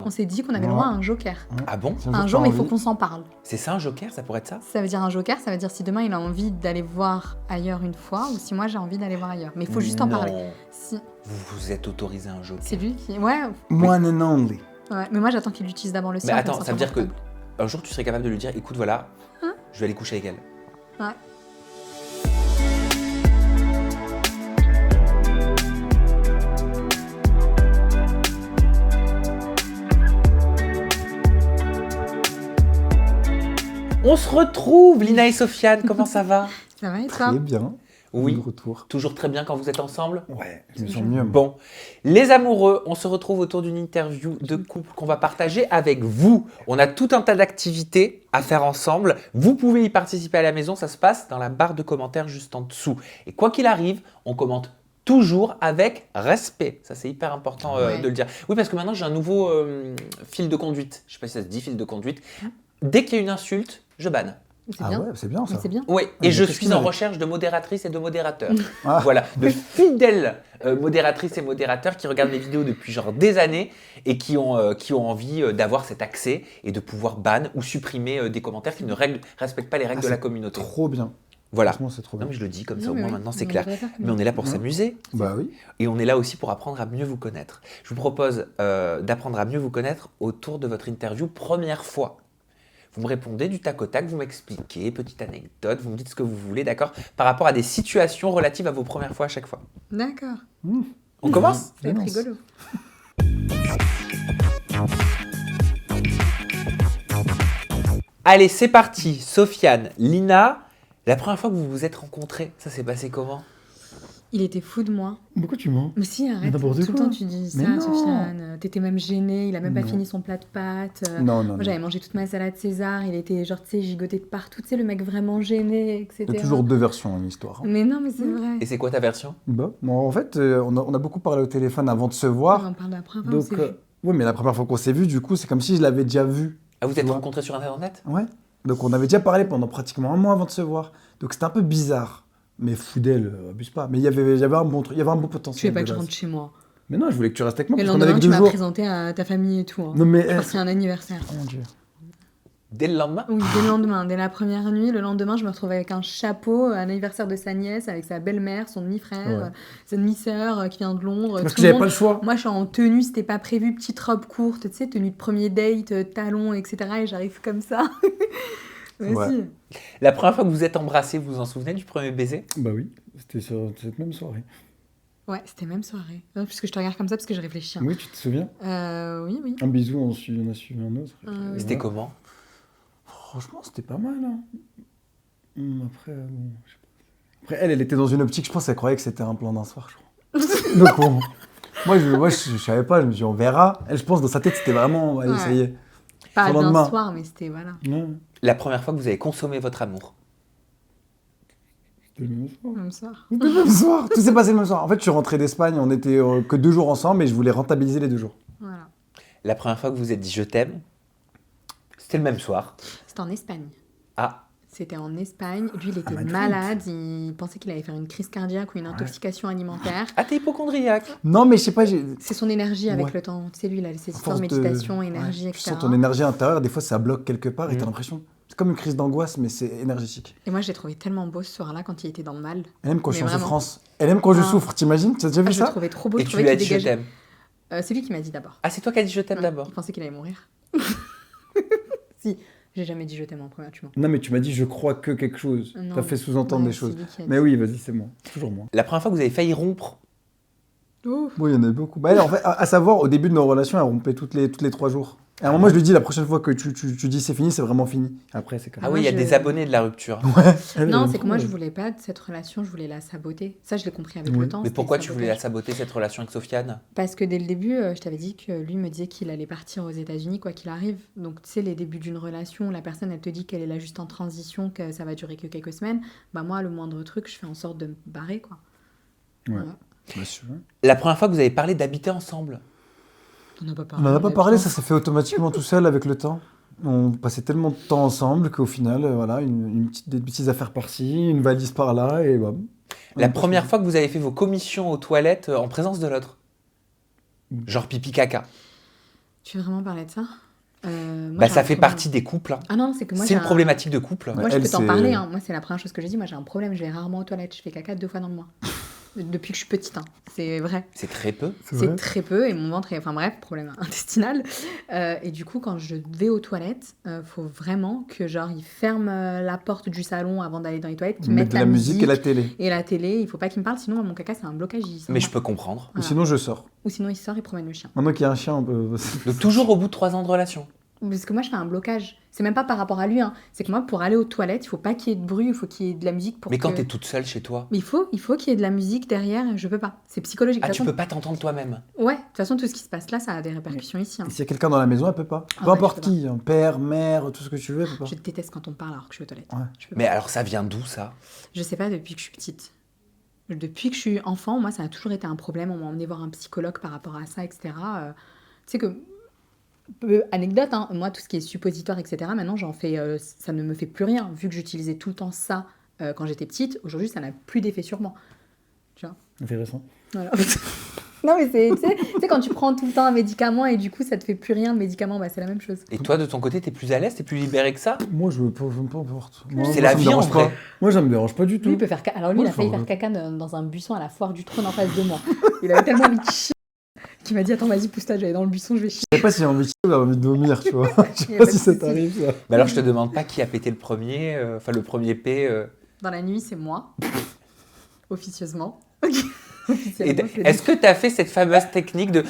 on s'est dit qu'on avait le droit à un joker. Ah bon? Un jour, mais il faut qu'on s'en parle. C'est ça un joker? Ça pourrait être ça? Ça veut dire un joker, ça veut dire si demain il a envie d'aller voir ailleurs une fois ou si moi j'ai envie d'aller voir ailleurs. Mais il faut juste en parler. Si. Vous vous êtes autorisé un joker? C'est lui qui. Ouais. One and only. Ouais. Mais moi j'attends qu'il utilise d'abord le sien. Mais attends, ça veut dire que un jour tu serais capable de lui dire écoute, voilà, Hein? je vais aller coucher avec elle. Ouais. On se retrouve, Lina et Sofiane, comment ça va? Ça va et toi? Très bien. Oui. De retour. Toujours très bien quand vous êtes ensemble? Ouais, je me sens mieux. Bon, les amoureux, on se retrouve autour d'une interview de couple qu'on va partager avec vous. On a tout un tas d'activités à faire ensemble. Vous pouvez y participer à la maison, ça se passe dans la barre de commentaires juste en dessous. Et quoi qu'il arrive, on commente toujours avec respect. Ça, c'est hyper important de le dire. Oui, parce que maintenant, j'ai un nouveau fil de conduite. Je ne sais pas si ça se dit fil de conduite. Dès qu'il y a une insulte, je banne. C'est Ah bien. ouais, c'est bien ça. Mais c'est bien. Oui, Ah, et je qu'est-ce suis qu'on en avait recherche de modératrices et de modérateurs. Ah. Voilà, de fidèles modératrices et modérateurs qui regardent les vidéos depuis genre des années et qui ont envie d'avoir cet accès et de pouvoir ban ou supprimer des commentaires qui ne respectent pas les règles de la communauté. Trop bien. Voilà. Franchement, c'est trop Non bien. mais je le dis comme ça, Non, au mais moins oui, maintenant c'est on clair. devrait faire comme Mais on ça. est là pour Ouais. s'amuser Bah oui. et on est là aussi pour apprendre à mieux vous connaître. Je vous propose d'apprendre à mieux vous connaître autour de votre interview première fois. Vous me répondez du tac au tac, vous m'expliquez, petite anecdote, vous me dites ce que vous voulez, d'accord? Par rapport à des situations relatives à vos premières fois à chaque fois. D'accord. On commence? Ça va être Balance. rigolo. Allez, c'est parti. Sofiane, Lina, la première fois que vous vous êtes rencontrés, ça s'est passé comment? Il était fou de moi. Pourquoi tu mens? Mais si, arrête. N'importe Tout le quoi. temps tu dis Mais ça, non. Sofiane. T'étais même gêné. Il a même pas Non. fini son plat de pâtes. Non, non, Moi, j'avais non. mangé toute ma salade César. Il était genre, tu sais, gigoté de partout. Tu sais, le mec vraiment gêné, etc. Il y a toujours deux versions à une histoire. Mais non, mais c'est vrai. Et c'est quoi ta version? Bah, bon, en fait, on a beaucoup parlé au téléphone avant de se On voir. en parle après. On Donc, s'est vu. oui, mais la première fois qu'on s'est vu, du coup, c'est comme si je l'avais déjà vu. Ah, vous Tu êtes vois. rencontrés sur Internet? Ouais. Donc, on avait déjà parlé pendant pratiquement un mois avant de se voir. Donc, c'était un peu bizarre. Mais fou d'elle, abuse pas. Mais il y avait un bon truc, il y avait un bon Tu potentiel. veux pas de que je base. rentre chez moi. Mais non, je voulais que tu restes avec moi Et le parce qu'on avait lendemain, que tu 2 m'as jours. présenté à ta famille et tout. Hein. Non, mais. Je pense qu'il y a un anniversaire. Oh mon Dieu. Dès le lendemain? Oui, dès le lendemain, dès la première nuit. Le lendemain, je me retrouve avec un chapeau, un anniversaire de sa nièce, avec sa belle-mère, son demi-frère, Ouais. sa demi-sœur qui vient de Londres. Parce tout que le j'avais monde. pas le choix. Moi, je suis en tenue, c'était pas prévu, petite robe courte, tu sais, tenue de premier date, talons, etc. Et j'arrive comme ça. Vas-y. Ouais. La première fois que vous êtes embrassés, vous vous en souvenez du premier baiser? Bah oui, c'était sur cette même soirée. Ouais, c'était même soirée. Non, puisque je te regarde comme ça, parce que je réfléchis. Hein. Oui, tu te souviens? Oui, oui. Un bisou, on a suivi un autre. Ah oui. Et C'était voilà. comment? Franchement, c'était pas mal. Hein. Après, bon, je sais pas. Après, elle était dans une optique, je pense, elle croyait que c'était un plan d'un soir, je crois. Donc, bon, moi, je savais pas, je me suis dit, on verra. Elle, je pense, dans sa tête, c'était vraiment, allez, Ouais. ça y est. Pas Sur le d'un lendemain. soir, mais c'était, voilà. Ouais, La première fois que vous avez consommé votre amour? c'était le même soir. Même soir. C'était le même soir. Tout s'est passé le même soir. En fait, je suis rentré d'Espagne, on était que 2 jours ensemble et je voulais rentabiliser les 2 jours. Voilà. La première fois que vous vous êtes dit je t'aime? C'était le même soir. C'était en Espagne. Ah, C'était en Espagne. Lui, il était Madrid. malade. Il pensait qu'il allait faire une crise cardiaque ou une intoxication alimentaire. ah t'es hypochondriaque? Non, mais je sais pas, C'est son énergie avec Ouais. le temps. Tu sais, lui, il a cette à histoire force de de- méditation, énergie, ouais, tu etc. sens ton énergie intérieure, des fois ça bloque quelque part et t'as Mhm. l'impression. C'est comme une crise d'angoisse, mais c'est énergétique. Et moi, je l'ai trouvé tellement beau ce soir-là quand il était dans le mal. Elle aime quand je suis en Mais vraiment. souffrance. Elle aime quand je Ah. souffre, t'imagines? Tu as déjà Ah, vu je le ça? trouvais trop beau. Et Je tu trouvais lui as qu'il dit je dégageait. t'aime? C'est lui qui m'a dit d'abord. Ah c'est toi qui as dit je t'aime Ouais, d'abord? Il pensait qu'il allait mourir. Si, j'ai jamais dit je t'aime en premier, tu mens. Non, mais tu m'as dit je crois que quelque chose. Non. T'as fait sous-entendre Ouais, des choses. c'est lui qui a Mais dit. oui, vas-y, c'est moi. Toujours moi. La première fois que vous avez failli rompre? Ouf. Bon, il y en a beaucoup. Bah, elle, en fait, à savoir, au début de nos relations, elle rompait toutes les 3 jours. Et à un moment, je lui dis la prochaine fois que tu dis c'est fini, c'est vraiment fini. Après, c'est comme Ah Moi, oui, il y a je- des abonnés de la rupture. Elle, Non, elle c'est que aime moi, trop, je voulais pas de cette relation, je voulais la saboter. Ça, je l'ai compris avec Oui. le temps. Mais c'était pourquoi le tu voulais la sabotage. saboter cette relation avec Sofiane? Parce que dès le début, je t'avais dit que lui me disait qu'il allait partir aux États-Unis, quoi qu'il arrive. Donc, tu sais, les débuts d'une relation, la personne, elle te dit qu'elle est là juste en transition, que ça va durer que quelques semaines. Bah, moi, le moindre truc, je fais en sorte de me barrer, quoi. Ouais. Voilà. Bah, sûr. La première fois que vous avez parlé d'habiter ensemble? On n'a pas On parlé. n'en a pas on parlé, bien. ça s'est fait automatiquement tout seul avec le temps. On passait tellement de temps ensemble qu'au final, voilà, des petites affaires par-ci, une valise par-là, et bah. La première fois que vous avez fait vos commissions aux toilettes en présence de l'autre? Genre pipi caca? Tu veux vraiment parler de ça? Moi, Bah, j'ai ça un fait problème. partie des couples. Hein. Ah non, c'est que moi, C'est j'ai une un... problématique de couple. Moi, je Elle, peux t'en c'est- parler, hein. Moi, c'est la première chose que je dis. Moi, j'ai un problème. Je vais rarement aux toilettes. Je fais caca 2 fois dans le mois. Depuis que je suis petite, hein. C'est vrai. C'est très peu. C'est C'est vrai. très peu et mon ventre est... Enfin bref, problème intestinal. Et du coup, quand je vais aux toilettes, faut vraiment que genre ils ferment la porte du salon avant d'aller dans les toilettes, qu'ils Mettre mettent de la musique et la télé. et la télé. Il faut pas qu'ils me parlent, sinon mon caca c'est un blocage. Il s'en Mais va. je peux comprendre. Ou Voilà. sinon, je sors. Ou sinon il sort et promène le chien. Maintenant qu'il y a un chien, on peut. Donc, toujours au bout de 3 ans de relation. Parce que moi je fais un blocage. C'est même pas par rapport à lui, hein. C'est que moi pour aller aux toilettes, il faut pas qu'il y ait de bruit, il faut qu'il y ait de la musique pour Mais quand que... t'es toute seule chez toi, Mais il faut qu'il y ait de la musique derrière, je peux pas. C'est psychologique. ah, De tu toute peux façon- pas t'entendre toi-même. Ouais, de toute façon tout ce qui se passe là, ça a des répercussions ici, hein. S'il y a quelqu'un dans la maison, elle peut pas. Ah Peu ouais, importe je peux qui, hein, père, mère, tout ce que tu veux, elle peut pas. Je déteste quand on me parle alors que je suis aux toilettes. Ouais. Je peux Mais alors, ça vient d'où ça? Je sais pas, depuis que je suis petite. Depuis que je suis enfant, moi, ça a toujours été un problème. On m'a emmené voir un psychologue par rapport à ça, etc. Tu sais que, anecdote, hein, moi, tout ce qui est suppositoire, etc., maintenant, j'en fais, ça ne me fait plus rien. Vu que j'utilisais tout le temps ça quand j'étais petite, aujourd'hui, ça n'a plus d'effet sur moi. Tu vois? Intéressant. Voilà. Non, mais c'est, tu sais, quand tu prends tout le temps un médicament et du coup, ça te fait plus rien, le médicament, bah, c'est la même chose. Et toi, de ton côté, t'es plus à l'aise, t'es plus libéré que ça? Moi, je veux pas, peu importe. Moi, C'est moi, la ça me vie, en dérange vrai. pas. Moi, ça me dérange pas du Lui, tout. il peut faire Alors, lui, Moi, il a je failli vois- faire caca dans un buisson à la foire du trône en face de moi. Il avait tellement envie de chier qu'il m'a dit attends, vas-y, pousse-toi, j'allais dans le buisson, je vais chier. Je sais pas si j'ai envie de chier ou envie de vomir, tu vois. Je Y sais a pas pas si de ça souci. t'arrive, ça. Mais alors, je te demande pas qui a pété le premier, enfin le premier P. Dans la nuit, c'est moi. Officieusement. Et Officiellement, c'est est-ce que t'as fait cette fameuse technique de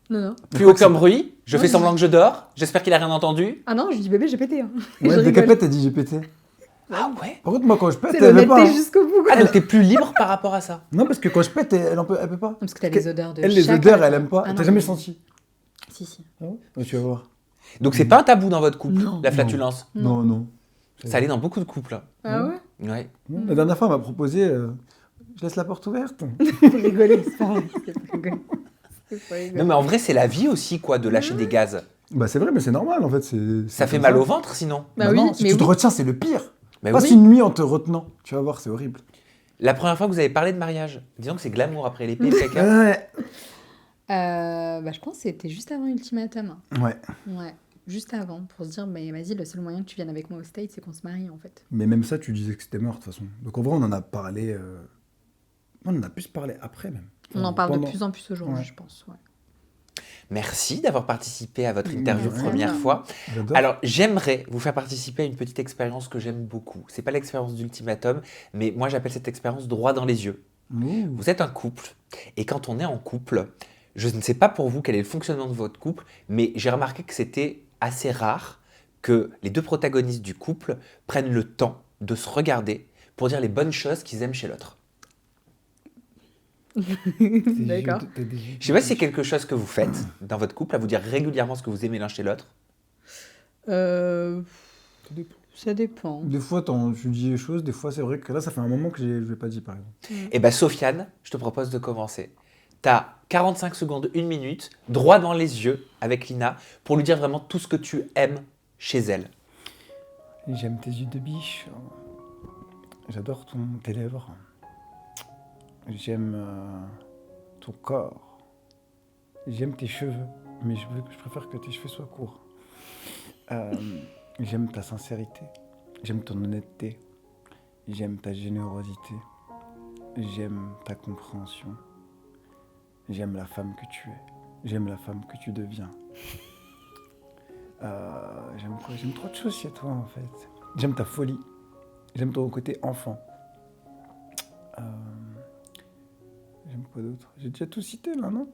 Non, non. plus aucun bruit, je Non, fais je- semblant que je dors, j'espère qu'il a rien entendu? Ah non, je dis bébé, j'ai pété. Hein. Et je Ouais, dès rigole. qu'elle pète, elle dit j'ai pété. Ah ouais? Par contre, moi, quand je pète, C'est elle veut pas. l'honnêteté Hein. jusqu'au bout. Quoi. Ah, donc t'es plus libre par rapport à ça? Non, parce que quand je pète, elle peut pas. Parce que t'as les odeurs de Elle, les chaque odeurs, alcool. elle aime pas. Ah non, T'as jamais mais- senti? Si, si. Ah ouais. Ouais, tu vas voir. Donc c'est pas un tabou dans votre couple, Non. la flatulence? Non. Non, non. Ça allait dans beaucoup de couples. Hein. Ah ouais? Ouais. Non, la dernière fois, elle m'a proposé je laisse la porte ouverte. Faut rigoler, c'est pas vrai. C'est pour rigoler. C'est pour rigoler. Non mais en vrai c'est la vie aussi quoi de lâcher des gaz. Bah, c'est vrai, mais c'est normal en fait. Ça fait mal au ventre sinon. Bah Bah oui, non, si mais tu te oui. retiens, c'est le pire. Mais Passe oui. une nuit en te retenant. Tu vas voir, c'est horrible. La première fois que vous avez parlé de mariage, disons que c'est glamour après l'épée de caca. Ouais. Bah, je pense que c'était juste avant Ultimatum. Ouais. Ouais, juste avant, pour se dire, mais vas-y, le seul moyen que tu viennes avec moi au States, c'est qu'on se marie en fait. Mais même ça, tu disais que c'était mort de toute façon. Donc en vrai, on en a parlé. On en a plus parlé après même. On en parle de Pendant- plus en plus aujourd'hui, Ouais. je pense. Ouais. Merci d'avoir participé à votre interview Ouais. première fois. J'adore. Alors, j'aimerais vous faire participer à une petite expérience que j'aime beaucoup. C'est pas l'expérience d'ultimatum, mais moi j'appelle cette expérience droit dans les yeux. Ouh. Vous êtes un couple, et quand on est en couple, je ne sais pas pour vous quel est le fonctionnement de votre couple, mais j'ai remarqué que c'était assez rare que les deux protagonistes du couple prennent le temps de se regarder pour dire les bonnes choses qu'ils aiment chez l'autre. D'accord. Je sais pas si c'est quelque chose que vous faites dans votre couple, à vous dire régulièrement ce que vous aimez l'un chez l'autre. Ça dépend. Ça dépend. Des fois, tu dis les choses, des fois, c'est vrai que là, ça fait un moment que je ne l'ai pas dit, par exemple. Eh bien, Sofiane, je te propose de commencer. Tu as 45 secondes, 1 minute, droit dans les yeux avec Lina, pour lui dire vraiment tout ce que tu aimes chez elle. J'aime tes yeux de biche. J'adore tes lèvres. J'aime ton corps. J'aime tes cheveux, mais je préfère que tes cheveux soient courts. J'aime ta sincérité. J'aime ton honnêteté. J'aime ta générosité. J'aime ta compréhension. J'aime la femme que tu es. J'aime la femme que tu deviens. J'aime quoi? J'aime trop de choses chez toi, en fait. J'aime ta folie. J'aime ton côté enfant. J'aime quoi d'autre? J'ai déjà tout cité, là, non?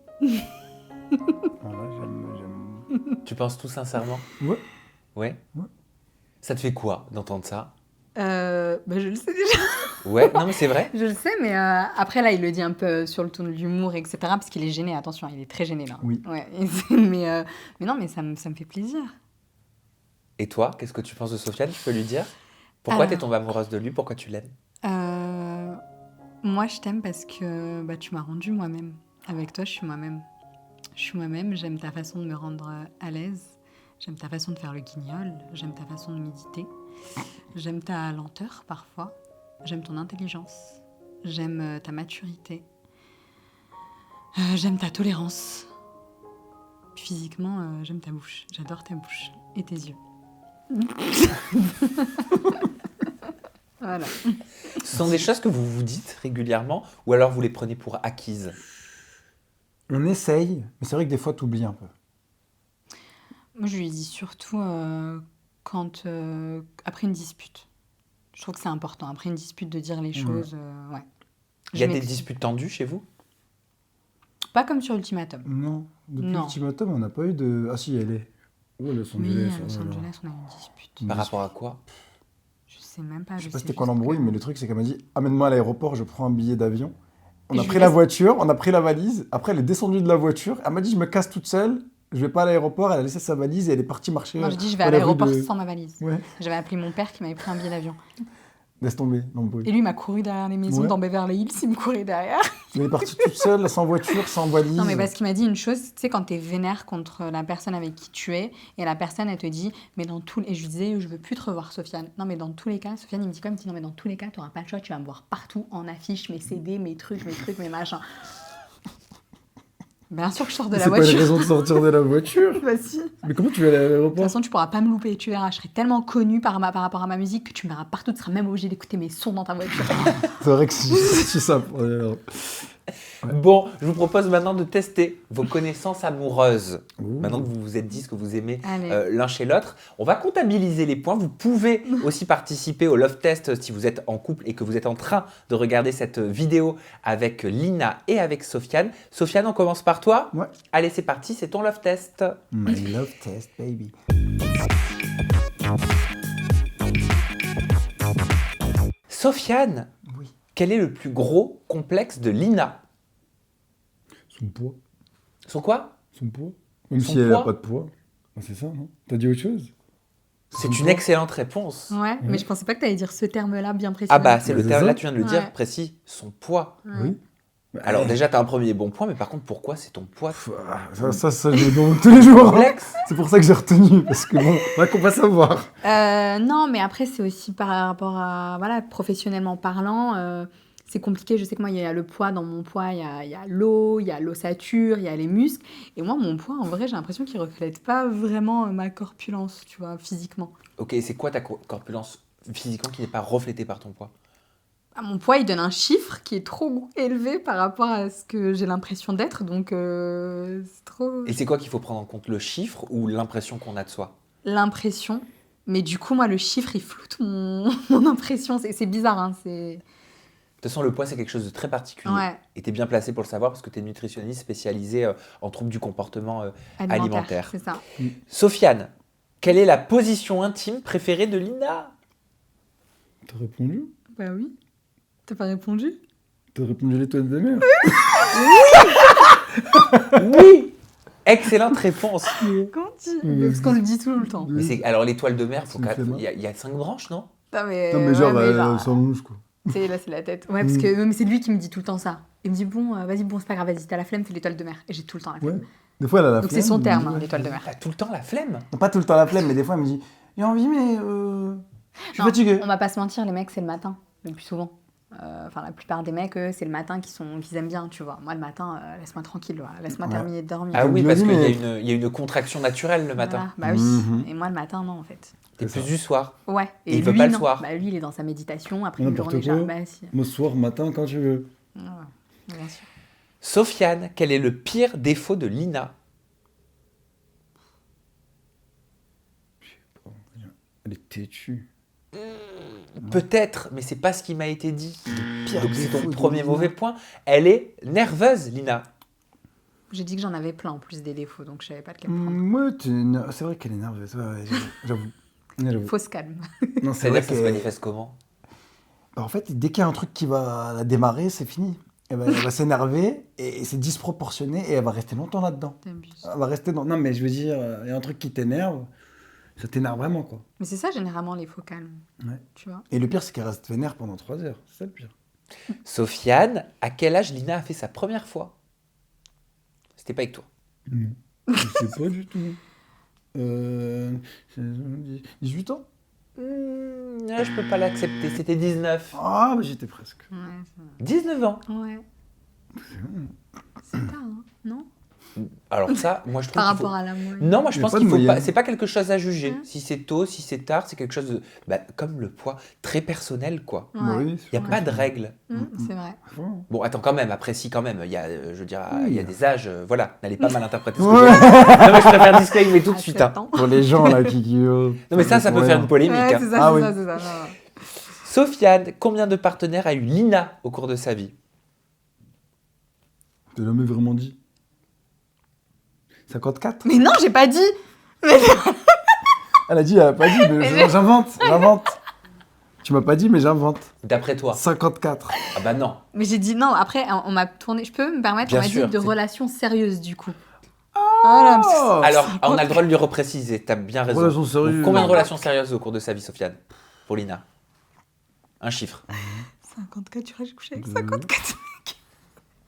Voilà, j'aime... Tu penses tout sincèrement? Ouais. Ouais. Ouais. Ça te fait quoi d'entendre ça? Bah, je le sais déjà. Ouais, non mais c'est vrai. Je le sais, mais après, là, il le dit un peu sur le ton de l'humour, etc. Parce qu'il est gêné, attention, il est très gêné, là. Oui. Ouais, mais non, mais ça me fait plaisir. Et toi, qu'est-ce que tu penses de Sofiane? Tu peux lui dire? Pourquoi Alors- t'es tombée amoureuse de lui? Pourquoi tu l'aimes? Moi, je t'aime parce que bah, tu m'as rendu moi-même. Avec toi, je suis moi-même. Je suis moi-même, j'aime ta façon de me rendre à l'aise. J'aime ta façon de faire le guignol. J'aime ta façon de méditer. J'aime ta lenteur, parfois. J'aime ton intelligence. J'aime ta maturité. J'aime ta tolérance. Puis physiquement, j'aime ta bouche. J'adore ta bouche. Et tes yeux. Voilà. Ce sont des choses que vous vous dites régulièrement ou alors vous les prenez pour acquises? On essaye, mais c'est vrai que des fois, t'oublies un peu. Moi, je lui dis surtout quand... après une dispute. Je trouve que c'est important. Après une dispute, de dire les choses. Ouais. Il y a Je des m'excuse. disputes tendues chez vous? Pas comme sur Ultimatum. Non, depuis Non. l'ultimatum, on n'a pas eu de... Ah si, elle est. Oh, Los Oui, Angeles. à Los oh là là. Angeles, on a eu une dispute. Par rapport à quoi? Je sais même pas. Je sais Je pas sais c'était quoi juste l'embrouille, que- mais le truc, c'est qu'elle m'a dit amène-moi à l'aéroport, je prends un billet d'avion. On Et a je pris lui la laisse- voiture, on a pris la valise. Après, elle est descendue de la voiture. Elle m'a dit je me casse toute seule, je vais pas à l'aéroport. Elle a laissé sa valise et elle est partie marcher. Moi, je dis, je vais dans à la rue l'aéroport de- sans ma valise. Ouais, J'avais appelé mon père qui m'avait pris un billet d'avion. laisse tomber l'embrouille. Et lui, il m'a couru derrière les maisons Ouais. dans Beverly Hills, il me courait derrière. Elle est partie toute seule, sans voiture, sans valise. Non, mais parce qu'il m'a dit une chose, tu sais, quand t'es vénère contre la personne avec qui tu es, et la personne, elle te dit, mais dans tous les... Et je lui disais, je veux plus te revoir, Sofiane. Non, mais dans tous les cas, Sofiane, il me dit comme, il me dit, non, mais dans tous les cas, t'auras pas le choix, tu vas me voir partout, en affiche, mes CD, mes trucs, mes machins. Bien sûr que je sors de la C'est pas une voiture. raison de sortir de la voiture. Bah si. De Mais comment tu vas aller à toute l'aéroport? façon, tu pourras pas me louper, tu verras. Je serai tellement connue par rapport à ma musique que tu me verras partout. Tu seras même obligé d'écouter mes sons dans ta voiture. C'est vrai que c'est ça. Bon, je vous propose maintenant de tester vos connaissances amoureuses. Ouh. Maintenant que vous vous êtes dit ce que vous aimez Allez. l'un chez l'autre, on va comptabiliser les points. Vous pouvez aussi participer au Love Test si vous êtes en couple et que vous êtes en train de regarder cette vidéo avec Lina et avec Sofiane. Sofiane, on commence par toi. Ouais. Allez, c'est parti, c'est ton Love Test. My love test, baby. Sofiane, Oui. quel est le plus gros complexe de Lina? Son poids. Son quoi? Son poids. Même Son si elle poids a pas de poids. Ah, c'est ça, non? T'as dit autre chose? C'est Son une poids. excellente réponse. Ouais, mais je pensais pas que t'allais dire ce terme-là bien précis. Ah bah, c'est le C'est terme, ça. là tu viens de le dire Ouais. précis, son poids. Oui. Alors Ouais. déjà, tu as un premier bon point, mais par contre, pourquoi c'est ton poids Pff, ça, je le demande tous les jours. hein. complexe? C'est pour ça que j'ai retenu, parce que bon, là qu'on va savoir. Non, mais après, c'est aussi par rapport à, voilà, professionnellement parlant, c'est compliqué. Je sais que moi, il y a le poids. Dans mon poids, il y a l'eau, il y a l'ossature, il y a les muscles. Et moi, mon poids, en vrai, j'ai l'impression qu'il reflète pas vraiment ma corpulence, tu vois, physiquement. Ok, c'est quoi ta corpulence physiquement qui n'est pas reflétée par ton poids? Ah, mon poids, il donne un chiffre qui est trop élevé par rapport à ce que j'ai l'impression d'être. Donc, c'est trop... Et c'est quoi qu'il faut prendre en compte, le chiffre ou l'impression qu'on a de soi? L'impression. Mais du coup, moi, le chiffre, il floute mon impression. C'est bizarre, hein. C'est... De toute façon, le poids, c'est quelque chose de très particulier. Ouais, Et tu es bien placé pour le savoir parce que tu es nutritionniste spécialisé en troubles du comportement alimentaire. c'est ça. Sofiane, quelle est la position intime préférée de Lina? T'as répondu? Bah oui. T'as pas répondu? T'as répondu l'étoile de mer? Oui. Excellente réponse. Comment tu... Mais Parce qu'on le dit tout le temps. Mais alors l'étoile de mer, C'est une flemme. il y a 5 branches, non? Putain, mais... Non, mais genre, ouais, mais genre, sans rouge, quoi. c'est là, c'est la tête. Ouais, parce que mais c'est lui qui me dit tout le temps ça. Il me dit, bon, vas-y, bon, c'est pas grave, vas-y, t'as la flemme, fais l'étoile de mer. Et j'ai tout le temps la flemme. Ouais. Des fois, elle a la Donc flemme. c'est son mais- terme, hein, l'étoile de mer. T'as tout le temps la flemme. Non, pas tout le temps la flemme, mais des fois, elle me dit j'ai envie, mais je suis Non, fatigué. On va pas se mentir, les mecs, c'est le matin, le plus souvent. Enfin, la plupart des mecs, eux, c'est le matin qu'ils aiment bien, tu vois. Moi, le matin, laisse-moi tranquille, voilà. Laisse-moi Ouais. terminer de dormir. Ah oui, je parce dis, qu'il mais- y a une contraction naturelle le matin. Voilà. Bah oui. Mhm. Et moi, le matin, non, en fait. T'es C'est plus ça. du soir. Ouais. Et il veut lui, pas le non. soir. Bah lui, il est dans sa méditation, après N'importe une journée, quoi. bah si. Moi, soir, matin, quand tu veux. Ouais, bien sûr. Sofiane, quel est le pire défaut de Lina? Elle est têtue. Peut-être, mais c'est pas ce qui m'a été dit. Pire Donc c'est défaut ton de premier Lina. mauvais point. Elle est nerveuse, Lina. J'ai dit que j'en avais plein en plus des défauts, donc je savais pas lequel prendre. Ouais, c'est vrai qu'elle est nerveuse. Ouais, j'avoue. J'avoue. Faut se calme. Non, c'est C'est-à-dire vrai que ça se que. manifeste comment? Bah, en fait, dès qu'il y a un truc qui va la démarrer, c'est fini. Elle va s'énerver et c'est disproportionné et elle va rester longtemps là-dedans. T'abuses. Elle va rester dans. Non, mais je veux dire, il y a un truc qui t'énerve, ça t'énerve vraiment, quoi. Mais c'est ça, généralement, les faux calmes. Ouais. Tu vois. Et le pire, c'est qu'elle reste vénère pendant 3 heures. C'est ça le pire. Sofiane, à quel âge Lina a fait sa première fois? C'était pas avec toi. Non. Je sais pas du tout. 18 ans? Je peux pas l'accepter, c'était 19. Ah, mais j'étais presque. Ouais, 19 ans. ouais. C'est tard, hein, non? Alors ça, moi je trouve Par qu'il faut... rapport à l'amour. Non, moi je Il y a pense pas de qu'il faut moyenne. pas. C'est pas quelque chose à juger. Hein Si c'est tôt, si c'est tard, c'est quelque chose de. Bah, comme le poids, très personnel quoi. Ouais. Bah oui, Il n'y a pas de règles. C'est vrai. Franchement. Bon, attends, quand même, apprécie quand même. Il y a, je veux dire, Oui. il y a des âges. Voilà, n'allez pas mal interpréter ce que Ouais. j'ai dit. Non, mais je préfère disclaimer tout de À suite. 7 hein. ans. Pour les gens là qui. Non, mais ça peut faire une polémique. Ouais, hein. c'est ça, Ah c'est oui. ça, c'est ça. Non. Sofiane, combien de partenaires a eu Lina au cours de sa vie? T'as jamais vraiment dit 54. Mais non, j'ai pas dit. Elle a dit, elle a pas dit, mais j'invente. Tu m'as pas dit, mais j'invente. D'après toi? 54. Ah bah non. Mais j'ai dit non. Après, on m'a tourné. Je peux me permettre, Bien on m'a sûr, dit de c'est- relations sérieuses du coup. Voilà. Oh Alors, on a le droit de lui repréciser. T'as bien raison. Relations sérieuses. Donc, combien de relations sérieuses au cours de sa vie, Sofiane? Pour Lina? Un chiffre. 54, tu vois, j'ai couché avec Deux. 54.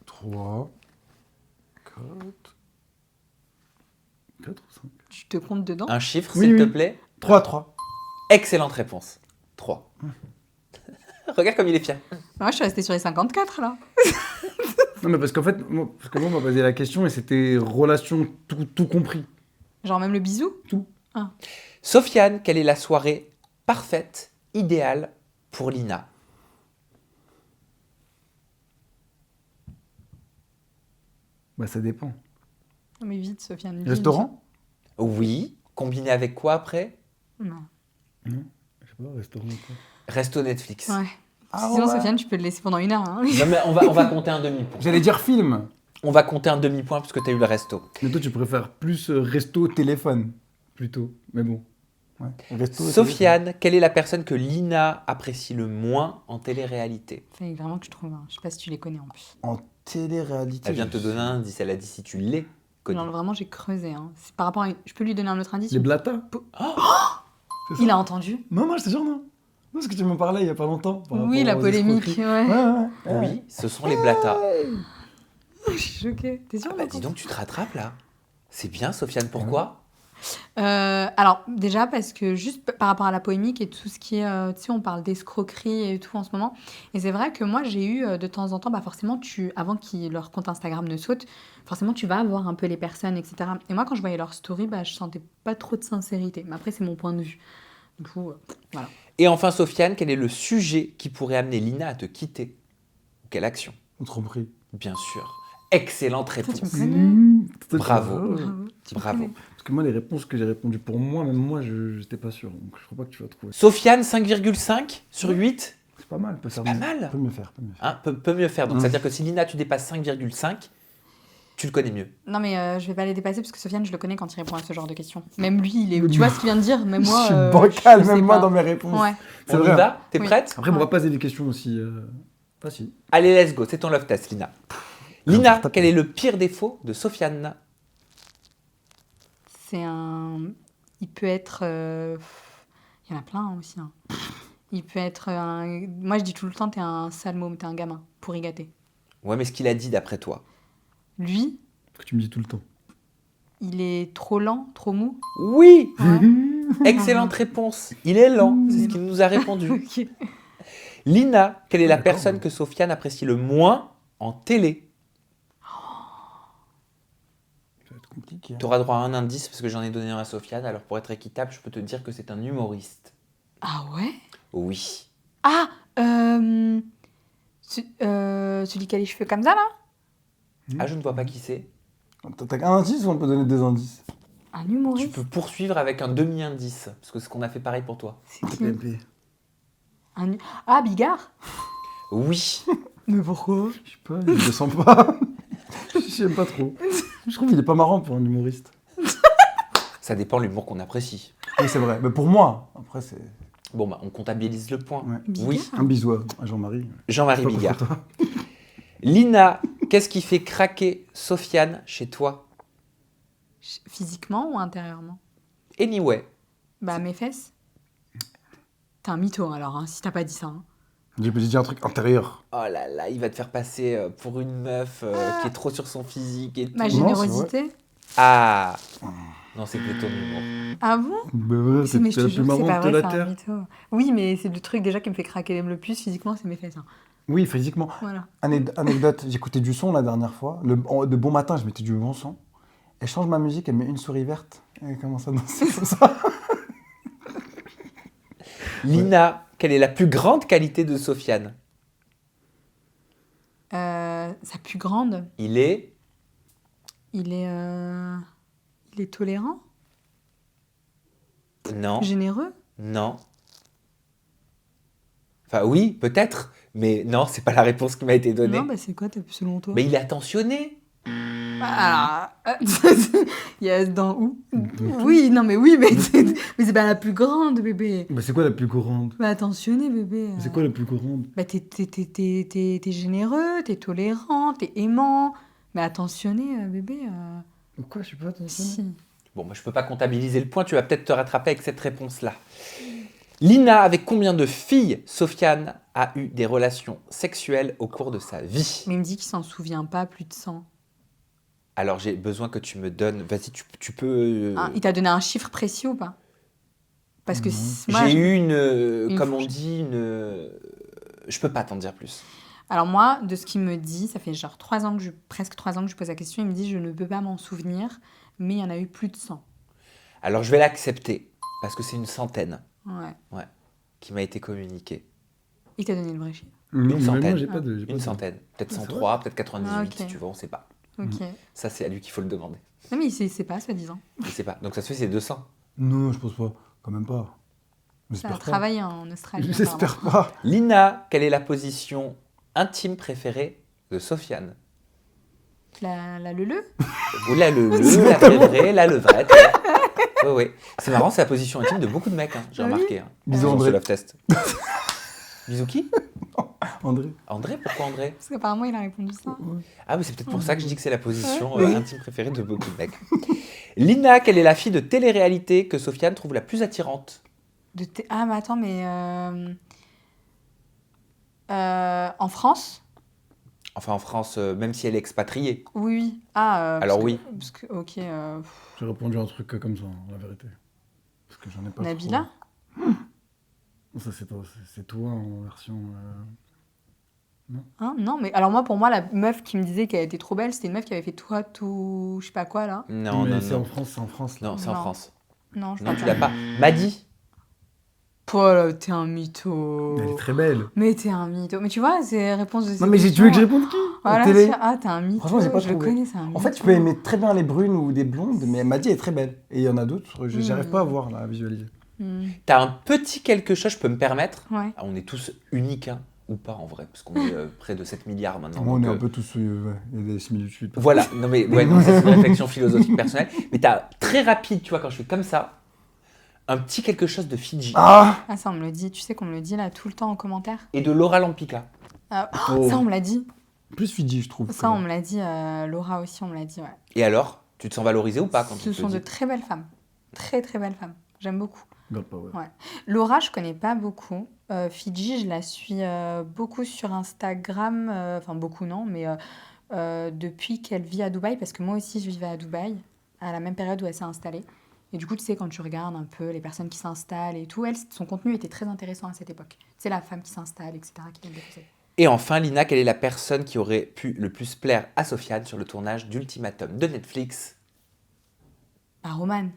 3, 4, 4 ou 5 Tu te comptes dedans? Un chiffre, Oui, s'il te oui. plaît. 3. Excellente réponse. 3. Regarde comme il est fier. Moi, je suis restée sur les 54 là. Non, mais parce qu'en fait, moi, on m'a posé la question et c'était relation tout compris. Genre même le bisou. Sofiane, quelle est la soirée parfaite, idéale pour Lina? Bah, ça dépend. Non, mais vite, Sofiane. dis-nous Restaurant Oui. Combiné avec quoi après? ça. Non. Non. Je sais pas, restaurant ou quoi. Resto Netflix. Ouais. Ah Sinon, ouais. Sofiane, tu peux le laisser pendant 1 heure. Hein. Non, mais on va compter un demi-point. J'allais dire film. On va compter un demi-point parce que tu as eu le resto. Mais toi, tu préfères plus resto téléphone, plutôt. Mais bon. Ouais. Resto Sofiane, quelle est la personne que Lina apprécie le moins en télé-réalité? Fallait vraiment que je trouve. Je sais pas si tu les connais en plus. téléphone. En télé-réalité. Elle vient de te je donner sais. un indice. Elle a dit si tu l'es connu. Non, vraiment, j'ai creusé. Hein. C'est par rapport à... Je peux lui donner un autre indice Les ou- Blata. C'est ça Il a entendu. Non, je te jure, non. Non, parce que tu m'en parlais il y a pas longtemps. par Oui, la rapport aux polémique. escroqueries. Ouais. Ouais. Oui, ce sont les Blata. Je suis choquée. T'es sûre Ah bah dis donc, tu te rattrapes là. C'est bien, Sofiane. Pourquoi? Alors, déjà, parce que juste par rapport à la polémique et tout ce qui est. Tu sais, on parle d'escroquerie et tout en ce moment. Et c'est vrai que moi, j'ai eu de temps en temps, bah forcément, avant que leur compte Instagram ne saute, forcément, tu vas voir un peu les personnes, etc. Et moi, quand je voyais leur story, bah, je sentais pas trop de sincérité. Mais après, c'est mon point de vue. Du coup, voilà. Et enfin, Sofiane, quel est le sujet qui pourrait amener Lina à te quitter? Quelle action? On te compris. Bien sûr. Excellente tu me réponse. connais. Bravo. Tu me Bravo. connais. Parce que moi, les réponses que j'ai répondues pour moi, même moi, je n'étais pas sûr. Donc je crois pas que tu vas trouver. Sofiane, 5,5 sur 8. C'est pas mal. Peut C'est pas mal. Peut mieux faire. Hein, peut mieux faire. Donc, Mmh. c'est-à-dire que si Lina, tu dépasses 5,5, tu le connais mieux. Non, mais je vais pas les dépasser parce que Sofiane, je le connais quand il répond à ce genre de questions. Même lui, tu vois ce qu'il vient de dire, même moi. je suis bancal, je sais même moi, pas. dans mes réponses. Ouais. C'est On y vrai. va? T'es Oui. prête? Après, on va passer des questions aussi faciles. Allez, let's go. C'est ton love test, Lina. Lina, Tape. quel est le pire défaut de Sofiane? C'est un. Il peut être. Il y en a plein aussi. Hein. Il peut être un. Moi, je dis tout le temps, t'es un sale môme, t'es un gamin, pourri gâté. Ouais, mais ce qu'il a dit d'après toi? Lui, Que tu me dis tout le temps. il est trop lent, trop mou. Oui! Ouais. Excellente réponse. Il est lent. C'est ce qu'il nous a répondu. Ok. Lina, quelle est la D'accord. personne que Sofiane apprécie le moins en télé? Ça va être compliqué. Tu auras droit à un indice parce que j'en ai donné un à Sofiane. Alors pour être équitable, je peux te dire que c'est un humoriste. Ah ouais? Oui. Ah celui qui a les cheveux comme ça, là? Ah, je ne vois pas qui c'est. T'as qu'un indice ou on peut donner deux indices? Un Tu humoriste? peux poursuivre avec un demi-indice parce que c'est ce qu'on a fait pareil pour toi. C'est qui? TPMP. Ah, Bigard? Oui. Mais pourquoi? Je sais pas, je le sens pas. J'aime pas trop. Je trouve qu'il est pas marrant pour un humoriste. Ça dépend de l'humour qu'on apprécie. Oui, c'est vrai. Mais pour moi, après, c'est. Bon, bah, on comptabilise le point. Ouais. Bigard? Oui. Un bisou à Jean-Marie. Jean-Marie Pas pour Bigard. toi. Lina, qu'est-ce qui fait craquer Sofiane chez toi? Physiquement ou intérieurement? Anyway. Bah, mes fesses. T'es un mytho alors, hein, si t'as pas dit ça. Hein. J'ai dit un truc intérieur. Oh là là, il va te faire passer pour une meuf qui est trop sur son physique et tout. Ma c'est générosité? Ah non, c'était ton humour. Ah bon? Bah ouais, c'est Mais je te la jure, plus c'est pas marrante de vrai, la c'est un Terre. mytho. Oui, mais c'est le truc déjà qui me fait craquer le plus physiquement, c'est mes fesses. Hein. Oui, physiquement. Voilà. Anecdote, j'écoutais du son la dernière fois. De bon matin, je mettais du bon son. Elle change ma musique, elle met une souris verte. Elle commence à danser comme ça. Lina, quelle est la plus grande qualité de Sofiane? Sa plus grande, Il est... il est tolérant, Non, généreux. non. Enfin oui, peut-être, mais non, c'est pas la réponse qui m'a été donnée. Non, bah c'est quoi selon toi? Mais il est attentionné. Alors, il y a dans où? Oui, non, mais oui, mais c'est pas la plus grande, bébé. Bah, c'est quoi la plus grande? Bah attentionné, bébé. C'est quoi la plus grande? Bah t'es généreux, t'es tolérant, t'es aimant. Mais attentionné, bébé. Pourquoi je suis pas attentionné? Si. Bon, moi je peux pas comptabiliser le point, tu vas peut-être te rattraper avec cette réponse-là. Lina, avec combien de filles Sofiane a eu des relations sexuelles au cours de sa vie? Mais il me dit qu'il s'en souvient pas plus de 100. Alors j'ai besoin que tu me donnes... Vas-y, tu peux... Hein, il t'a donné un chiffre précis ou pas? Parce que Non. moi, J'ai eu une... une comme on fourche- dit, une... Je peux pas t'en dire plus. Alors moi, de ce qu'il me dit, ça fait genre presque 3 ans que je pose la question, il me dit je ne peux pas m'en souvenir, mais il y en a eu plus de 100. Alors je vais l'accepter, parce que c'est une centaine Ouais. qui m'a été communiquée. Il t'a donné le vrai chiffre. Non, mais centaine. moi, j'ai pas de. j'ai pas Une de- centaine. Peut-être Ah, c'est 103, peut-être 98, Ah, ok. si tu veux, on sait pas. Ok. Ça, c'est à lui qu'il faut le demander. Non mais il sait pas, soi-disant. Je sais pas. Donc ça se fait, c'est 200. Non, je pense pas. Quand même pas. Ça a J'espère pas. travaillé en Australie. J'espère apparemment. pas. Lina, quelle est la position intime préférée de Sofiane? La leu. Ou la la préférée, la levrette. Oui, oui. C'est marrant, c'est la position intime de beaucoup de mecs, hein, j'ai Ah oui. remarqué. Hein. Bisous, Sur ce André. love test. Bisous qui? André. André, pourquoi André? Parce qu'apparemment il a répondu ça. Ah, mais c'est peut-être pour ça que je dis que c'est la position Ouais. intime préférée de beaucoup de mecs. Lina, quelle est la fille de télé-réalité que Sofiane trouve la plus attirante? Ah mais attends, mais en France? Enfin, en France, même si elle est expatriée. Oui, oui. Ah. Alors parce que- oui. Parce que, ok. J'ai répondu un truc comme ça, la vérité. Parce que j'en ai pas Nabila? trop. Ça, c'est toi en version. Hein? Non, mais alors moi, pour moi, la meuf qui me disait qu'elle était trop belle, c'était une meuf qui avait fait toi, tout, je sais pas quoi là. Non, mais non, c'est non. en France, c'est en France. Là. Non, c'est en Non. France. Non, je Non, crois tu l'as pas. Maddy. Oh là, t'es un mytho. Elle est très belle. Mais t'es un mytho. Mais tu vois, c'est réponse de ces Non, mais tu veux que je questions. réponde qui Voilà, En télé. ah, t'es un mytho. Franchement, j'ai pas je le trouvé. connais, c'est un mytho. En fait, tu peux aimer très bien les brunes ou des blondes, mais Maddy est très belle. Et il y en a d'autres, j'arrive pas à voir, là, à visualiser. T'as un petit quelque chose, je peux me permettre. Ouais. Ah, on est tous uniques, hein, ou pas en vrai, parce qu'on est près de 7 milliards maintenant. Moi, on donc, est un peu tous. Ouais, il y a des similitudes. Voilà, non mais ouais, non, ça c'est une réflexion philosophique personnelle. Mais t'as très rapide, tu vois, quand je fais comme ça, un petit quelque chose de Fidji Ah Ah, ça, on me le dit. Tu sais qu'on me le dit là tout le temps en commentaire. et de Laura Lampica. Ah, Oh. Ça, on me l'a dit. Plus Fidji, je trouve. Ça, on me l'a dit. Laura aussi, on me l'a dit, ouais. Et alors, tu te sens valorisé ou pas quand Ce on te sont le de dit? très belles femmes. Très, très belles femmes. J'aime beaucoup. Regarde pas, ouais. Ouais. Laura, je connais pas beaucoup. Fidji, je la suis beaucoup sur Instagram. Enfin, beaucoup non, mais depuis qu'elle vit à Dubaï, parce que moi aussi, je vivais à Dubaï, à la même période où elle s'est installée. Et du coup, tu sais, quand tu regardes un peu les personnes qui s'installent et tout, elle, son contenu était très intéressant à cette époque. C'est la femme qui s'installe, etc., qui vient de déposer. Et enfin, Lina, quelle est la personne qui aurait pu le plus plaire à Sofiane sur le tournage d'Ultimatum de Netflix? Ah, Romane.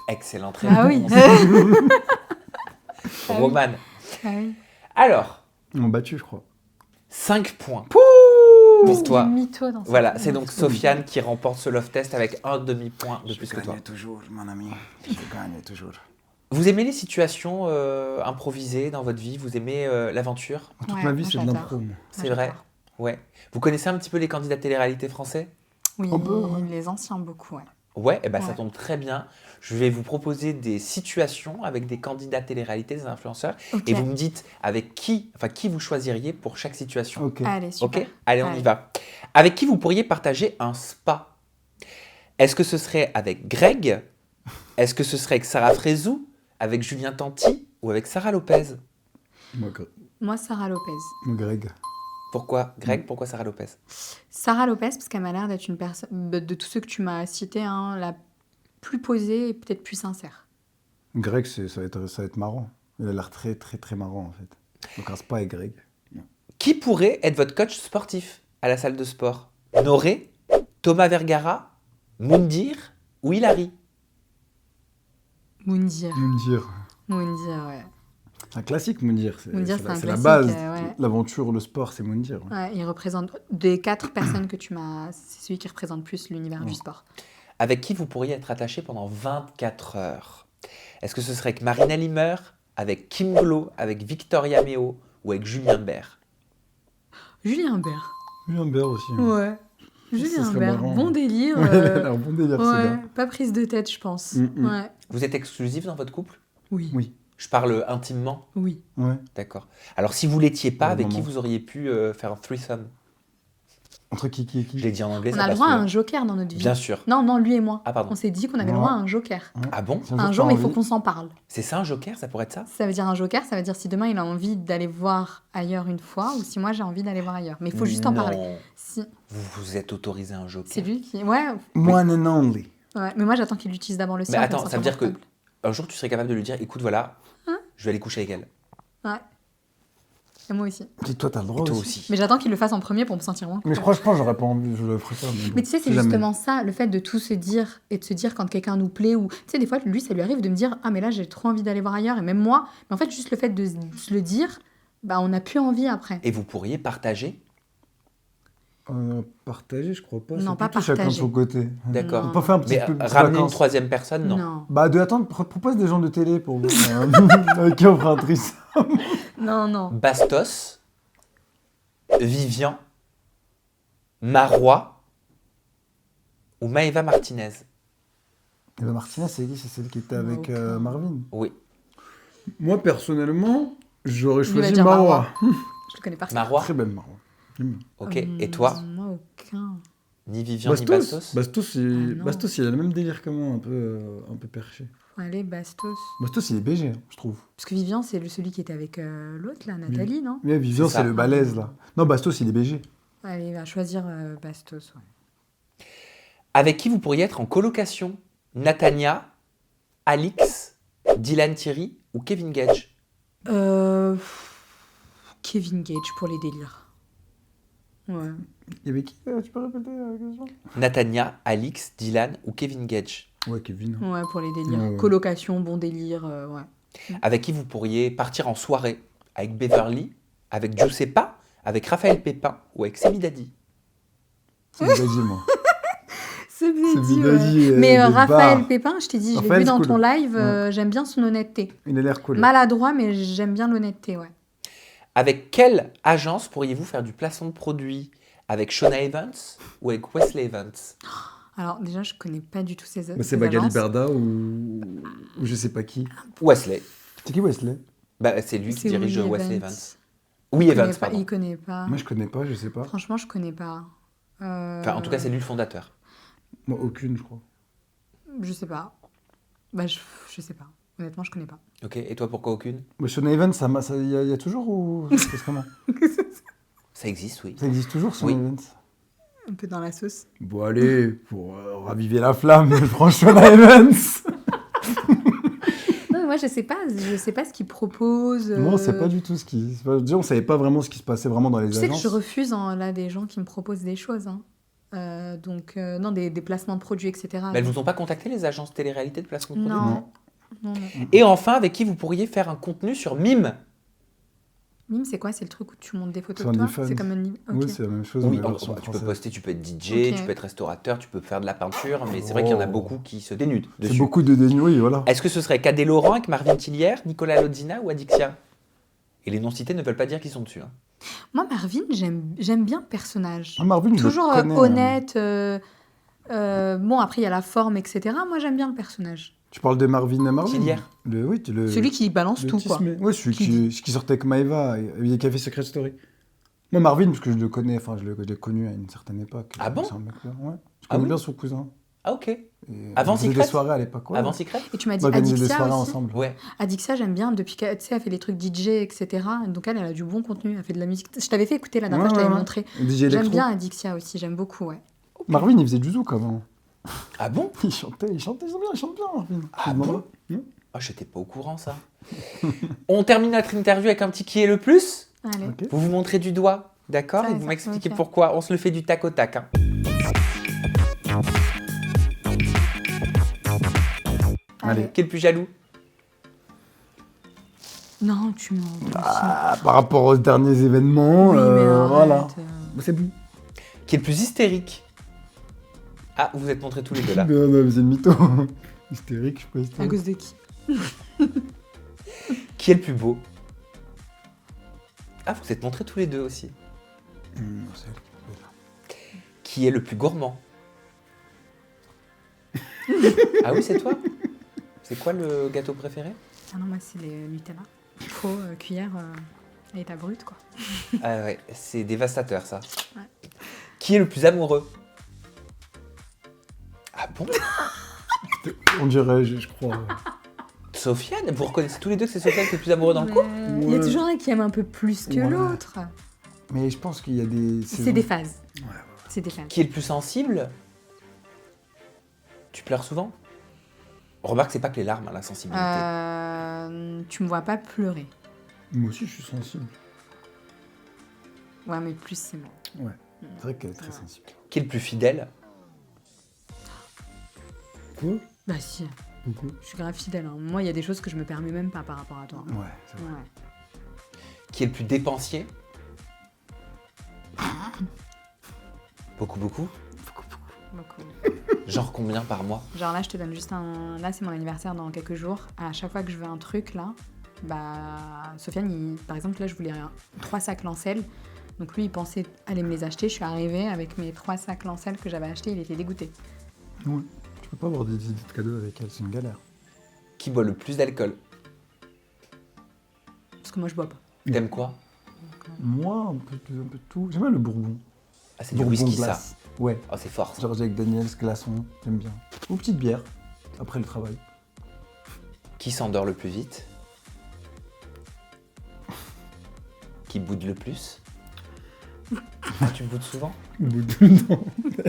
Excellente Ah oui. réponse. Ah oui. Romane. Ah oui. Alors, Ils m'ont battu, je crois. 5 points Mais pour c'est toi. du mytho dans Voilà, cette- c'est dans donc cette- Sofiane qui remporte ce love test avec un demi-point de plus que toi. toujours, mon ami. Je gagne toujours. Vous aimez les situations improvisées dans votre vie? Vous aimez l'aventure? Toute Ouais, ma vie, moi, c'est de j'adore. l'impro. moi. C'est Moi, vrai? j'adore. Ouais. Vous connaissez un petit peu les candidats télé-réalité français? Oui, Un peu, ouais. les anciens, beaucoup, ouais. Ouais, et ben ça Ouais. tombe très bien. Je vais vous proposer des situations avec des candidats télé-réalité, des influenceurs, Ok. et vous me dites avec qui vous choisiriez pour chaque situation. Ok. Allez, super. Ok? Allez, on y Allez. va. Avec qui vous pourriez partager un spa? Est-ce que ce serait avec Greg? Est-ce que ce serait avec Sarah Frézou? Avec Julien Tanti? Ou avec Sarah Lopez? Moi, Sarah Lopez. Moi, Greg. Pourquoi Greg? Pourquoi Sarah Lopez? Sarah Lopez, parce qu'elle m'a l'air d'être une personne, de tous ceux que tu m'as cités, hein, la plus posée et peut-être plus sincère. Greg, ça va être marrant. Il a l'air très, très, très marrant, en fait. Donc, un spa avec Greg. Qui pourrait être votre coach sportif à la salle de sport? Noré? Thomas Vergara? Moundir ou Hilary? Moundir. Moundir. Moundir, ouais. Un classique, Moundir. Moundir, c'est un c'est la classique, base. ouais. L'aventure, le sport, c'est Moundir. Ouais. Ouais, il représente des 4 personnes que tu m'as. C'est celui qui représente plus l'univers du sport. Avec qui vous pourriez être attaché pendant 24 heures? Est-ce que ce serait avec Marina Limer, avec Kim Glo, avec Victoria Meo ou avec Julien Bert? Julien Bert. Julien Bert aussi. Hein. Ouais. Julien serait Bert, marrant. bon délire. Ouais, il a l'air bon délire, ce ouais, gars. pas prise de tête, je pense. Ouais. Vous êtes exclusif dans votre couple? Oui. Oui. Je parle intimement? Oui. Ouais. D'accord. Alors si vous l'étiez pas, Ouais, avec qui maman. vous auriez pu faire un threesome? Entre qui et qui Je l'ai dit en anglais, On ça a le passe droit à mieux. un joker dans notre vie. Bien sûr. Non, lui et moi. Ah pardon. On s'est dit qu'on avait le Ouais. droit à un joker. Ouais. Ah bon? Si Un t'as jour, mais il faut envie- qu'on s'en parle. C'est ça un joker? Ça pourrait être ça? Ça veut dire un joker, ça veut dire si demain il a envie d'aller voir ailleurs une fois ou si moi j'ai envie d'aller voir ailleurs. Mais il faut juste en Non. parler. Si, Vous vous êtes autorisé un joker? c'est lui qui. Ouais, One and only. ouais. Mais moi j'attends qu'il utilise d'abord le sien. Mais pour attends, me ça veut sentir dire que confortable. un jour tu serais capable de lui dire, écoute voilà, je vais aller coucher avec elle. Ouais. Et moi aussi. Et toi, t'as le droit Et toi aussi. aussi. Mais j'attends qu'il le fasse en premier pour me sentir moins Mais je confortable. pense que j'aurais pas envie, je le ferais pas. bon, Mais tu sais, c'est si jamais. justement ça, le fait de tout se dire et de se dire quand quelqu'un nous plaît ou tu sais des fois lui ça lui arrive de me dire ah mais là j'ai trop envie d'aller voir ailleurs et même moi mais en fait juste le fait de se le dire bah on n'a plus envie après. Et vous pourriez partager? Partager, je crois pas. Non, c'est pas plutôt chacun de partager. son côté. D'accord. Non. On peut faire un petit Mais peu. petites ramener une vacances. troisième personne, non. Bah, propose des gens de télé pour voir. Avec qui on fera un threesome. Non. Bastos, Vivian, Marois ou Maëva Martinez? Eva Martinez, c'est qui? C'est celle qui était avec Aucun. Marvin. Oui. Moi, personnellement, j'aurais Lui va choisi dire Marois. Je le connais pas. Marois? Très belle Marois. Ok. Et toi? Moi aucun. Ni Vivian ni Bastos? Bastos, non. Bastos, il a le même délire que moi, un peu perché. Faut aller Bastos. Bastos, il est BG, hein, je trouve. Parce que Vivian c'est celui qui était avec l'autre là, Nathalie, non? Mais Vivian, C'est ça. c'est le balèze, là. Non, Bastos, il est BG. Allez, il va choisir Bastos. Ouais. Avec qui vous pourriez être en colocation? Natania, Alix, Dylan Thierry ou Kevin Gage? Kevin Gage pour les délires. Ouais. Il y avait qui? Tu peux répéter la question? Natania, Alix, Dylan ou Kevin Gage? Ouais, Kevin. Ouais, pour les délires. Ouais. Colocation, bon délire, ouais. Avec qui vous pourriez partir en soirée? Avec Beverly, avec Giuseppa, avec Raphaël Pépin ou avec Semi Daddy? C'est Biggie, moi. C'est Biggie, Mais des Raphaël bars. Pépin, je t'ai dit, je l'ai Raphaël, vu dans c'est ton cool. live, Ouais. j'aime bien son honnêteté. Il a l'air cool. Maladroit, mais j'aime bien l'honnêteté, ouais. Avec quelle agence pourriez-vous faire du placement de produits? Avec Shona Evans ou avec Wesley Evans? Alors déjà, je connais pas du tout ces Bah, ces c'est Magali agences. Berda ou je sais pas qui. Wesley. C'est qui Wesley? Bah, c'est lui qui C'est dirige Willy Wesley Evans. Evans. Oui, Il Evans, connaît pas- pardon. Il connaît pas. Moi, je connais pas, je sais pas. Franchement, je connais pas. Enfin, en tout cas, c'est lui le fondateur. Moi, aucune, je crois. Je sais pas. Bah, je sais pas. Honnêtement, je connais pas. Ok, et toi, pourquoi aucune? Mais Shona Evans, il y a toujours ou ça se passe comment? Ça existe, oui. Ça existe toujours, Shona Oui. Evans? Un peu dans la sauce. Bon, allez, pour raviver la flamme, je prends Shona Evans. Non, mais moi, je sais pas ce qu'ils proposent. Moi, on sait pas du tout ce qui se passe. Déjà, on savait pas vraiment ce qui se passait vraiment dans les Tu sais que agences. je refuse là des gens qui me proposent des choses. Hein. Donc, non, des placements de produits, etc. Mais elles vous ont pas contacté, les agences télé-réalité de placement de produits? Non. Non. Et enfin, avec qui vous pourriez faire un contenu sur Mime? Mime, c'est quoi? C'est le truc où tu montes des photos Sur de toi? OnlyFans. C'est comme un... Oui, Ok. c'est la même chose. Oui, mais version tu peux française. poster, tu peux être DJ, Ok. tu peux être restaurateur, tu peux faire de la peinture, mais c'est vrai qu'il y en a Oh. beaucoup qui se dénudent C'est dessus. beaucoup de déni, oui, voilà. Est-ce que ce serait Cadet Laurent avec Marvin Tillière, Nicolas Lodzina ou Adixia? Et les noms cités ne veulent pas dire qu'ils sont dessus. Hein. Moi, Marvin, j'aime bien le personnage. Ah, Marvin, je le Toujours connais, hein. honnête. Bon, après, il y a la forme, etc. Moi, j'aime bien le personnage. Tu parles de Marvin Tillière. Oui, Celui qui balance tout, quoi. Oui, celui Qui qui sortait avec Maëva, et qui a fait Secret Story. Moi, Marvin, parce que je le connais, enfin, je l'ai connu à une certaine époque. Ah bon? C'est un mec là, ouais. Je Ah connais oui bien son cousin. Ah ok. Et Avant on faisait Secret des soirées à l'époque. Ouais. Avant Secret? Et tu m'as dit On organisait des Adixia soirées aussi. ensemble. Ouais. Adixia, j'aime bien. Depuis qu'elle, tu sais, elle fait des trucs DJ, etc. Donc, elle a du bon contenu. Elle fait de la musique. Je t'avais fait écouter la dernière fois, je t'avais montré. DJ J'aime Electro. bien Adixia aussi. J'aime beaucoup, ouais. Marvin, il faisait du zouk avant. Ah bon? Il chantait, il chante bien, Marvin. Ah Tu bon demanderas. Ah, j'étais pas au courant ça. On termine notre interview avec un petit qui est le plus. Allez. Ok. Vous vous montrez du doigt, d'accord? Ça, Et vous ça, m'expliquez ok. pourquoi. On se le fait du tac au tac. Hein. Allez. Qui est le plus jaloux? Non, tu mens. Ah, par rapport aux derniers événements, Oui, mais arrête, voilà. C'est bon. Qui est le plus hystérique? Ah, vous vous êtes montrés tous les deux là. Non, mais c'est le mytho. Hystérique, je sais pas À hystérique. cause de qui? Qui est le plus beau? Ah, vous vous êtes montrés tous les deux aussi. C'est elle qui peut là. Qui est le plus gourmand? Ah oui, c'est toi? C'est quoi le gâteau préféré? Ah non, moi, c'est les Nutella. Faux, cuillère à état brut, quoi. Ah ouais, c'est dévastateur ça. Ouais. Qui est le plus amoureux? Ah bon? On dirait, je crois. Sofiane? Vous reconnaissez tous les deux que c'est Sofiane qui est le plus amoureux dans le couple? Il y a Ouais. toujours un qui aime un peu plus que Ouais. l'autre. Mais je pense qu'il y a des. C'est des phases. Ouais. C'est des phases. Qui est le plus sensible? Tu pleures souvent? Remarque, c'est pas que les larmes, hein, la sensibilité. Tu me vois pas pleurer. Moi aussi, je suis sensible. Ouais, mais plus c'est moi. Ouais. C'est vrai qu'elle est très Ouais. sensible. Qui est le plus fidèle? Quoi? Bah si, Pourquoi? je suis grave fidèle. Hein. Moi, il y a des choses que je me permets même pas par rapport à toi. Ouais, c'est vrai. Ouais. Qui est le plus dépensier? Beaucoup. Beaucoup. Genre combien par mois? Genre là, je te donne juste un... Là, c'est mon anniversaire dans quelques jours. À chaque fois que je veux un truc, là, bah... Sofiane, par exemple, là, je voulais 3 sacs Lancel. Donc lui, il pensait aller me les acheter. Je suis arrivée avec mes 3 sacs Lancel que j'avais achetés. Il était dégoûté. Ouais. Tu peux pas avoir des idées de cadeaux avec elle, c'est une galère. Qui boit le plus d'alcool? Parce que moi, je bois pas. T'aimes quoi? Moi, un peu de tout. J'aime bien le bourbon. Ah, c'est du Bourbon whisky glace. ça. Ouais. Oh, c'est fort ça. Genre Jack Daniels, glaçon, j'aime bien. Ou petite bière, après le travail. Qui s'endort le plus vite? Qui boude le plus? Ah, tu boudes souvent? Non.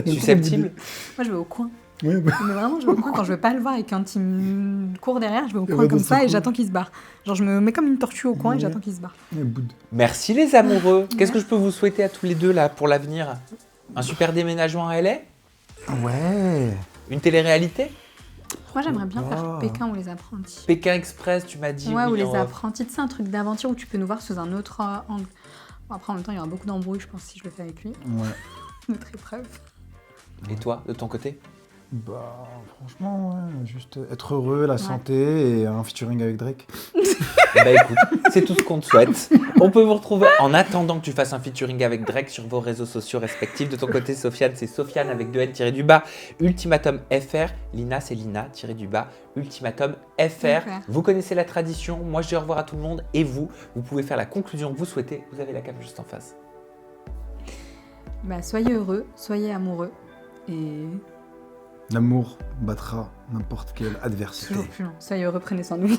Susceptible? Moi, je vais au coin. Ouais, bah. Mais vraiment, je vais au coin quand je veux pas le voir et quand il me court derrière, je vais au Et coin ouais, comme dans ça son et coin. j'attends qu'il se barre. Genre, je me mets comme une tortue au coin et Ouais. j'attends qu'il se barre. Ouais, boude. Merci les amoureux. Qu'est-ce que je peux vous souhaiter à tous les deux là pour l'avenir? Un super déménagement à LA? Ouais. Une télé-réalité? Moi, j'aimerais bien faire Ah. Pékin ou les apprentis. Pékin Express, tu m'as dit. Ouais, oui, ou les en off. apprentis, tu sais, un truc d'aventure où tu peux nous voir sous un autre angle. Bon, après, en même temps, il y aura beaucoup d'embrouilles, je pense, si je le fais avec lui. Ouais. Notre épreuve. Et toi, de ton côté? Bah, franchement, ouais, juste être heureux, la santé et un featuring avec Drake. Bah écoute, c'est tout ce qu'on te souhaite. On peut vous retrouver en attendant que tu fasses un featuring avec Drake sur vos réseaux sociaux respectifs. De ton côté, Sofiane, c'est Sofiane avec 2 N-du-bas, Ultimatum FR. Lina, c'est Lina-du-bas, Ultimatum FR. Vous connaissez la tradition. Moi, je dis au revoir à tout le monde. Et vous, vous pouvez faire la conclusion que vous souhaitez. Vous avez la cam juste en face. Bah, soyez heureux, soyez amoureux et L'amour battra n'importe quelle adversité. toujours plus loin. Soyez heureux, prenez soin de vous.